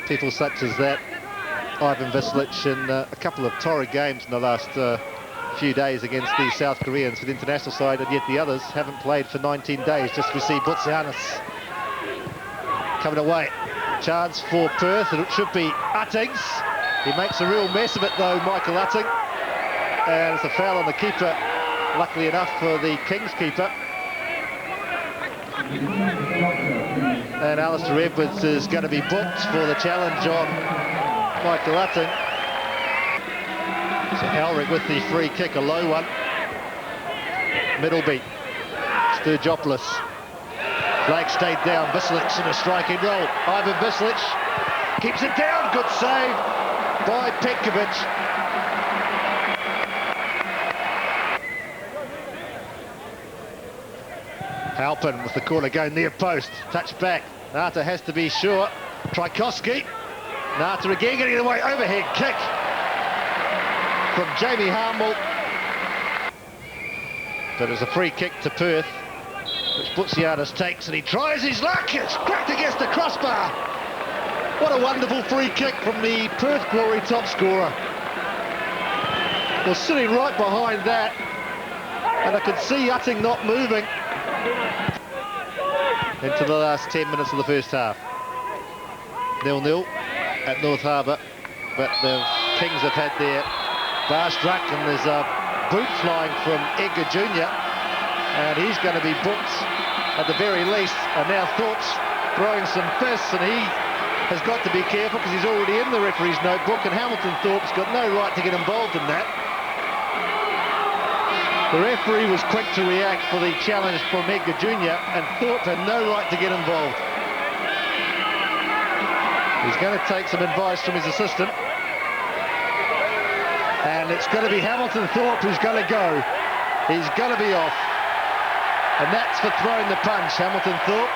people such as that, Ivan Vislic, in a couple of torrid games in the last few days against the South Koreans for the international side, and yet the others haven't played for 19 days. Just we see Butsianis coming away. Chance for Perth, and it should be Uttings. He makes a real mess of it though, Michael Utting. And it's a foul on the keeper, luckily enough for the Kingz keeper. And Alistair Edwards is going to be booked for the challenge on Michael Utting. So Elric with the free kick, a low one. Middleby, Sturgeopoulos. Flag stayed down, Vislic in a striking role. Ivan Vislic keeps it down, good save by Petkovic. Halpin with the corner going near post, touch back. Nata has to be sure. Trajkowski. Nata again getting away, overhead kick from Jamie Harmel. But it's a free kick to Perth, which Butsianis takes, and he tries his luck. It's cracked against the crossbar. What a wonderful free kick from the Perth Glory top scorer. Was sitting right behind that, and I could see Utting not moving into the last 10 minutes of the first half. 0-0 at North Harbour, but the Kingz have had their bar struck, and there's a boot flying from Edgar Jr., and he's going to be booked at the very least. And now Thorpe's throwing some fists, and he has got to be careful because he's already in the referee's notebook, and Hamilton Thorpe's got no right to get involved in that. The referee was quick to react for the challenge from Edgar Jr., and Thorpe had no right to get involved. He's going to take some advice from his assistant, and it's going to be Hamilton Thorpe who's going to go. He's going to be off, and that's for throwing the punch, Hamilton Thorpe,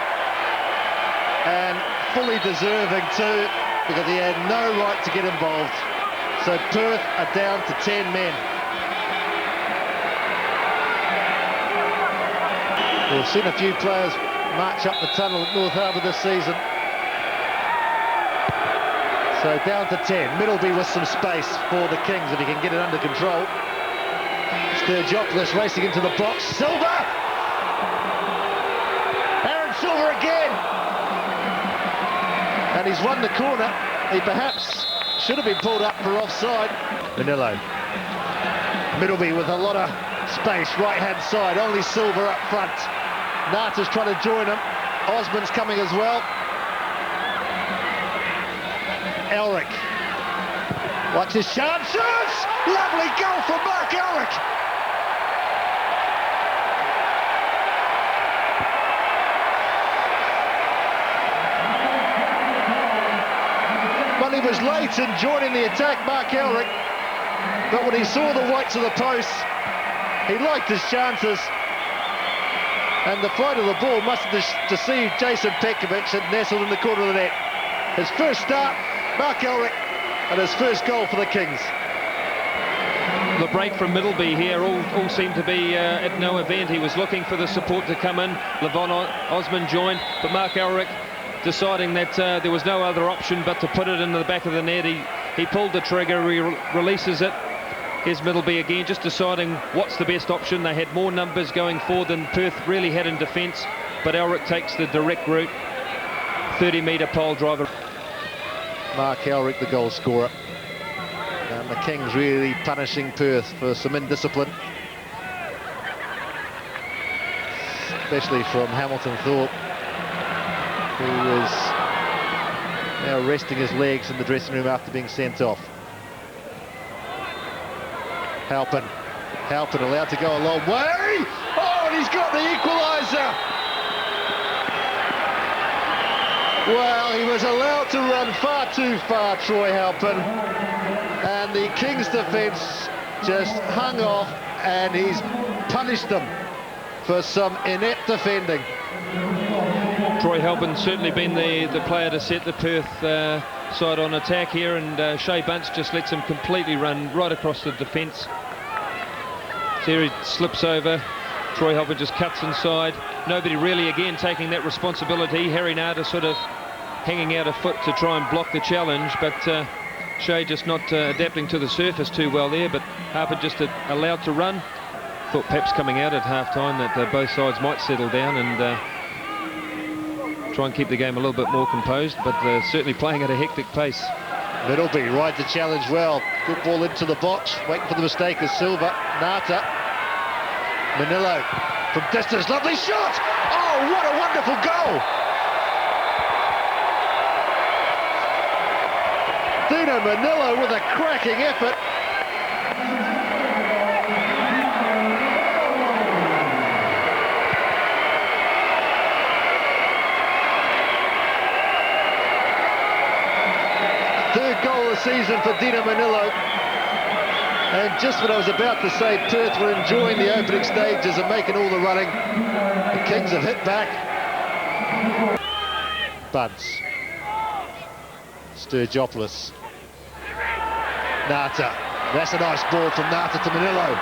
and fully deserving too, because he had no right to get involved. So Perth are down to 10 men. We've seen a few players march up the tunnel at North Harbour this season. So down to 10. Middleby with some space for the Kingz if he can get it under control. Sturgeopoulos racing into the box. Silver! Aaron Silver again! And he's won the corner. He perhaps should have been pulled up for offside. Manillo. Middleby with a lot of space, right-hand side. Only Silver up front. Nata's trying to join him. Osmond's coming as well. Elric. Watch his chances! Lovely goal from Mark Elric! Well, he was late in joining the attack, Mark Elric. But when he saw the whites of the post, he liked his chances. And the flight of the ball must have deceived Jason Petkovic and nestled in the corner of the net. His first start, Mark Elric, and his first goal for the Kingz. The break from Middleby here all seemed to be at no event. He was looking for the support to come in. Levon Osmond joined, but Mark Elric deciding that there was no other option but to put it into the back of the net. He pulled the trigger, he releases it. Here's Middleby again, just deciding what's the best option. They had more numbers going forward than Perth really had in defence, but Elric takes the direct route. 30-metre pole driver. Mark Elric, the goal scorer. And the Kingz really punishing Perth for some indiscipline. Especially from Hamilton Thorpe, who was now resting his legs in the dressing room after being sent off. Halpin allowed to go a long way. Oh, and he's got the equaliser. Well, he was allowed to run far too far, Troy Halpin. And the Kingz defence just hung off, and he's punished them for some inept defending. Troy Halpin certainly been the player to set the Perth side on attack here, and Shea Bunce just lets him completely run right across the defence. So he slips over. Troy Halpin just cuts inside. Nobody really again taking that responsibility. Harry Nada sort of hanging out a foot to try and block the challenge, but Shea just not adapting to the surface too well there, but Harper just allowed to run. Thought perhaps coming out at half-time that both sides might settle down and try and keep the game a little bit more composed, but certainly playing at a hectic pace. Middleby rides the challenge well. Good ball into the box. Waiting for the mistake is Silva. Nata. Manillo from distance. Lovely shot! Oh, what a wonderful goal! Dino Manillo with a cracking effort. Third goal of the season for Dino Manillo. And just when I was about to say Perth were enjoying the opening stages and making all the running, the Kings have hit back. Bunce. Sturgeopoulos. Nata. That's a nice ball from Nata to Manillo.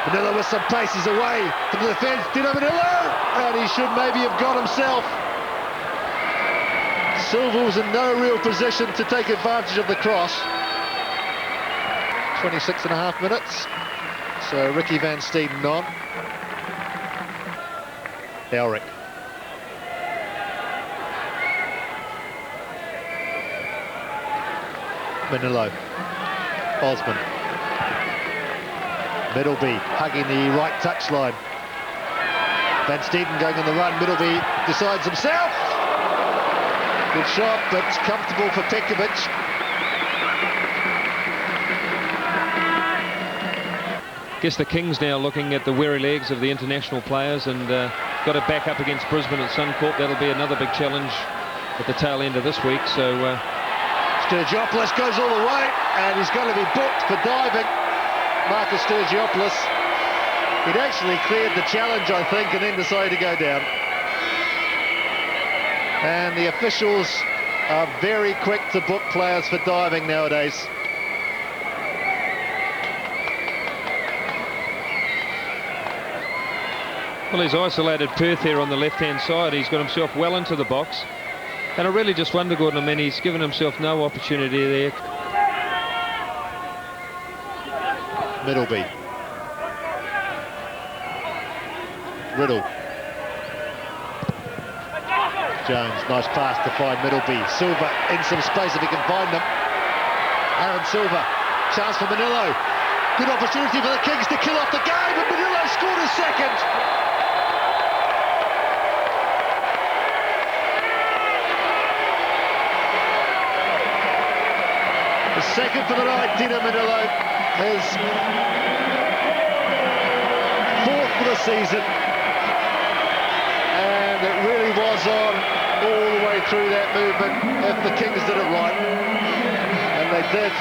Manillo with some paces away from the defence. Dino Manillo! And he should maybe have got himself. Silva was in no real position to take advantage of the cross. 26.5 minutes. So Ricky Van Steeden on. Elric. Manillo. Osman. Middleby hugging the right touchline. Van Steeden going on the run. Middleby decides himself. Good shot, but comfortable for Pekovic. Guess the Kings now looking at the weary legs of the international players and got to back up against Brisbane at Suncorp. That'll be another big challenge at the tail end of this week. So Sturgeopoulos goes all the way, and he's going to be booked for diving. Marcus Sturgeopoulos. He'd actually cleared the challenge, I think, and then decided to go down. And the officials are very quick to book players for diving nowadays. Well, he's isolated Perth here on the left-hand side. He's got himself well into the box. And I really just wonder, Gordon, I mean, he's given himself no opportunity there. Middleby. Riddle. Jones, nice pass to find Middleby. Silva in some space if he can find them. Aaron Silva, chance for Manillo. Good opportunity for the Kings to kill off the game, and Manillo scored his second. The second for the night, Dino Manillo, his fourth for the season. And it really was on all the way through that movement if the Kings did it right. And they did.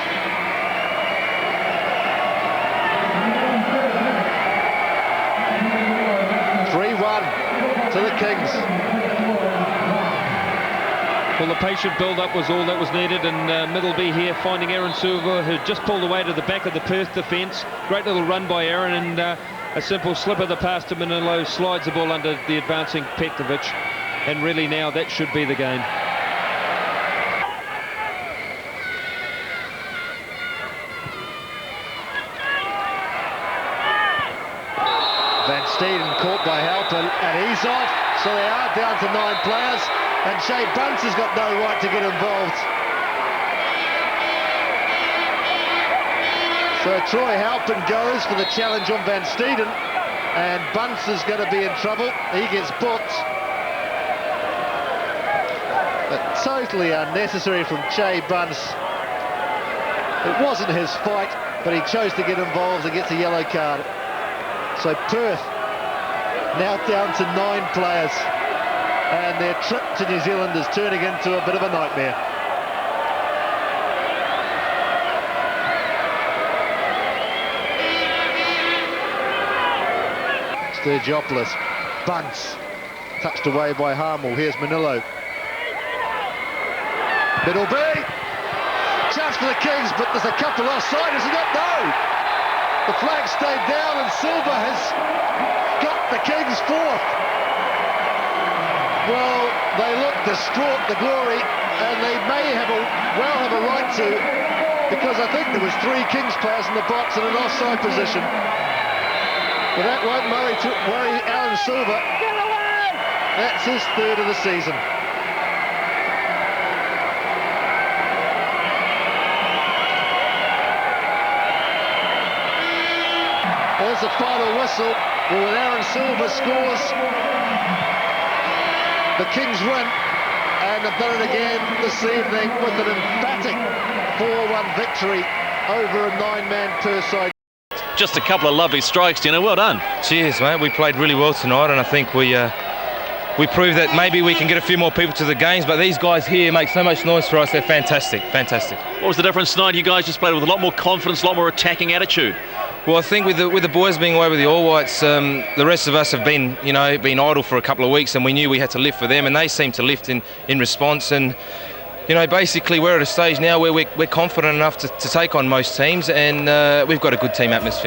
To the Kings. Well, the patient build-up was all that was needed, and Middleby here finding Aaron Silva, who just pulled away to the back of the Perth defence. Great little run by Aaron, and a simple slip of the pass to Manillo slides the ball under the advancing Pekovic, and really now that should be the game. Van Steeden caught by Halpin, and he's off, so they are down to 9 players, and Shea Bunce has got no right to get involved. So Troy Halpin goes for the challenge on Van Steeden, and Bunce is going to be in trouble. He gets booked. But totally unnecessary from Shea Bunce. It wasn't his fight, but he chose to get involved and gets a yellow card. So Perth now down to 9 players, and their trip to New Zealand is turning into a bit of a nightmare. Sturgeopoulos, Bunce, touched away by Harmel. Here's Manillo. Middleby, chance for the Kings, but there's a couple offside, isn't it? No! The flag stayed down, and Silva has got the Kings fourth. Well, they look distraught, the Glory, and they may well have a right to, because I think there was 3 Kingz players in the box in an offside position. But that won't worry Aaron Silver. That's his 3rd of the season. There's the final whistle. Well, when Aaron Silver scores, the Kingz win, and have done it again this evening with an emphatic 4-1 victory over a 9-man Perth side. Just a couple of lovely strikes, Dino. Well done. Cheers, mate. We played really well tonight, and I think we proved that maybe we can get a few more people to the games, but these guys here make so much noise for us. They're fantastic, fantastic. What was the difference tonight? You guys just played with a lot more confidence, a lot more attacking attitude. Well, I think with the boys being away with the All Whites, the rest of us have been idle for a couple of weeks, and we knew we had to lift for them, and they seemed to lift in response. And basically we're at a stage now where we're confident enough to take on most teams, and we've got a good team atmosphere.